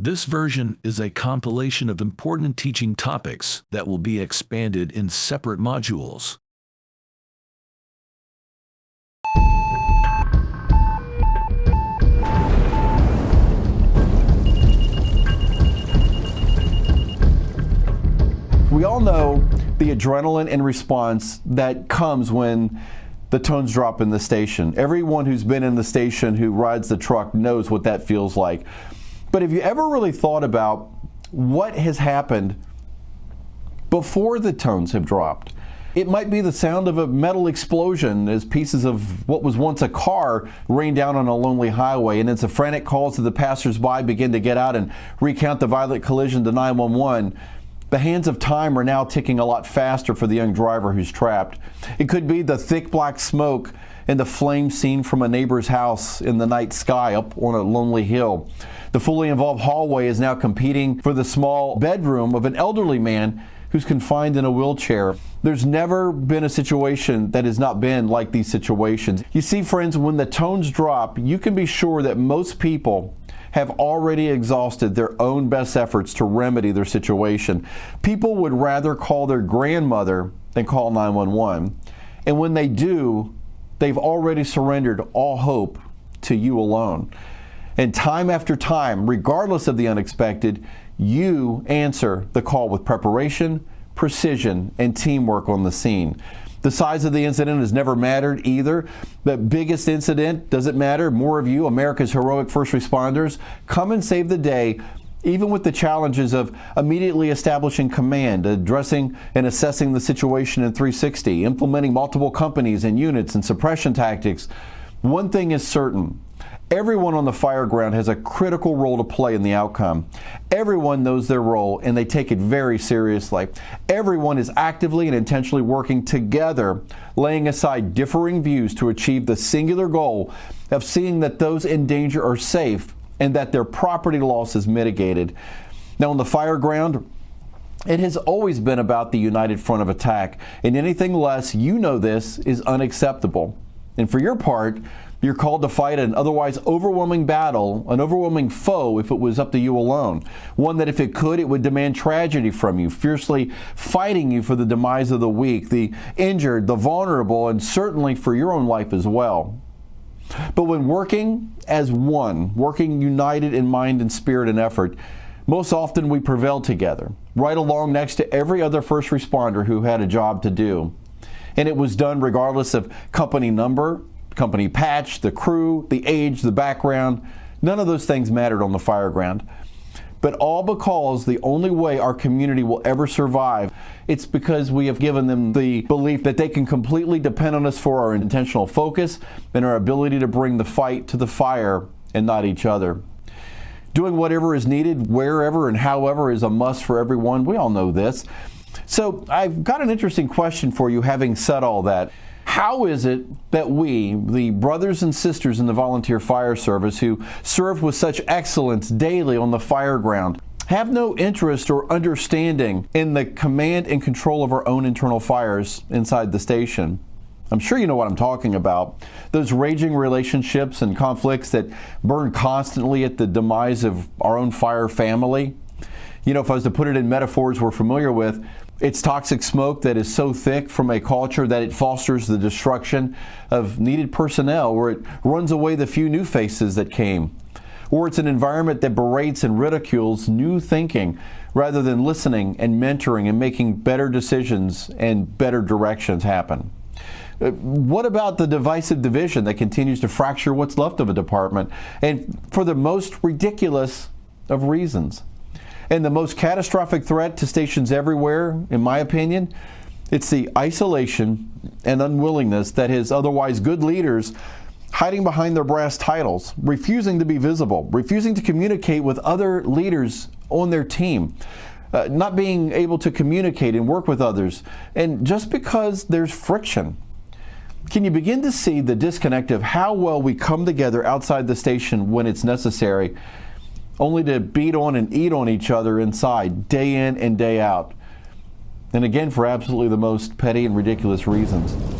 This version is a compilation of important teaching topics that will be expanded in separate modules. We all know the adrenaline and response that comes when the tones drop in the station. Everyone who's been in the station who rides the truck knows what that feels like. But have you ever really thought about what has happened before the tones have dropped? It might be the sound of a metal explosion as pieces of what was once a car rain down on a lonely highway, and as the frantic calls of the passersby begin to get out and recount the violent collision to 911, the hands of time are now ticking a lot faster for the young driver who's trapped. It could be the thick black smoke and the flame seen from a neighbor's house in the night sky up on a lonely hill. The fully involved hallway is now competing for the small bedroom of an elderly man who's confined in a wheelchair. There's never been a situation that has not been like these situations. You see, friends, when the tones drop, you can be sure that most people have already exhausted their own best efforts to remedy their situation. People would rather call their grandmother than call 911. And when they do, they've already surrendered all hope to you alone. And time after time, regardless of the unexpected, you answer the call with preparation, precision, and teamwork on the scene. The size of the incident has never mattered either. The biggest incident doesn't matter. More of you, America's heroic first responders, come and save the day, even with the challenges of immediately establishing command, addressing and assessing the situation in 360, implementing multiple companies and units and suppression tactics. One thing is certain. Everyone on the fire ground has a critical role to play in the outcome. Everyone knows their role and they take it very seriously. Everyone is actively and intentionally working together, laying aside differing views to achieve the singular goal of seeing that those in danger are safe and that their property loss is mitigated. Now, on the fire ground, it has always been about the united front of attack, and anything less, you know this, is unacceptable. And for your part, you're called to fight an otherwise overwhelming battle, an overwhelming foe if it was up to you alone. One that if it could, it would demand tragedy from you, fiercely fighting you for the demise of the weak, the injured, the vulnerable, and certainly for your own life as well. But when working as one, working united in mind and spirit and effort, most often we prevail together, right along next to every other first responder who had a job to do. And it was done regardless of company number, company patch, the crew, the age, the background. None of those things mattered on the fire ground. But all because the only way our community will ever survive, it's because we have given them the belief that they can completely depend on us for our intentional focus and our ability to bring the fight to the fire and not each other. Doing whatever is needed, wherever and however, is a must for everyone. We all know this. So I've got an interesting question for you, having said all that. How is it that we, the brothers and sisters in the volunteer fire service who serve with such excellence daily on the fire ground, have no interest or understanding in the command and control of our own internal fires inside the station? I'm sure you know what I'm talking about. Those raging relationships and conflicts that burn constantly at the demise of our own fire family. You know, if I was to put it in metaphors we're familiar with, it's toxic smoke that is so thick from a culture that it fosters the destruction of needed personnel, or it runs away the few new faces that came. Or it's an environment that berates and ridicules new thinking rather than listening and mentoring and making better decisions and better directions happen. What about the divisive division that continues to fracture what's left of a department, and for the most ridiculous of reasons? And the most catastrophic threat to stations everywhere, in my opinion, it's the isolation and unwillingness that has otherwise good leaders hiding behind their brass titles, refusing to be visible, refusing to communicate with other leaders on their team, not being able to communicate and work with others, and just because there's friction. Can you begin to see the disconnect of how well we come together outside the station when it's necessary, only to beat on and eat on each other inside, day in and day out? And again, for absolutely the most petty and ridiculous reasons.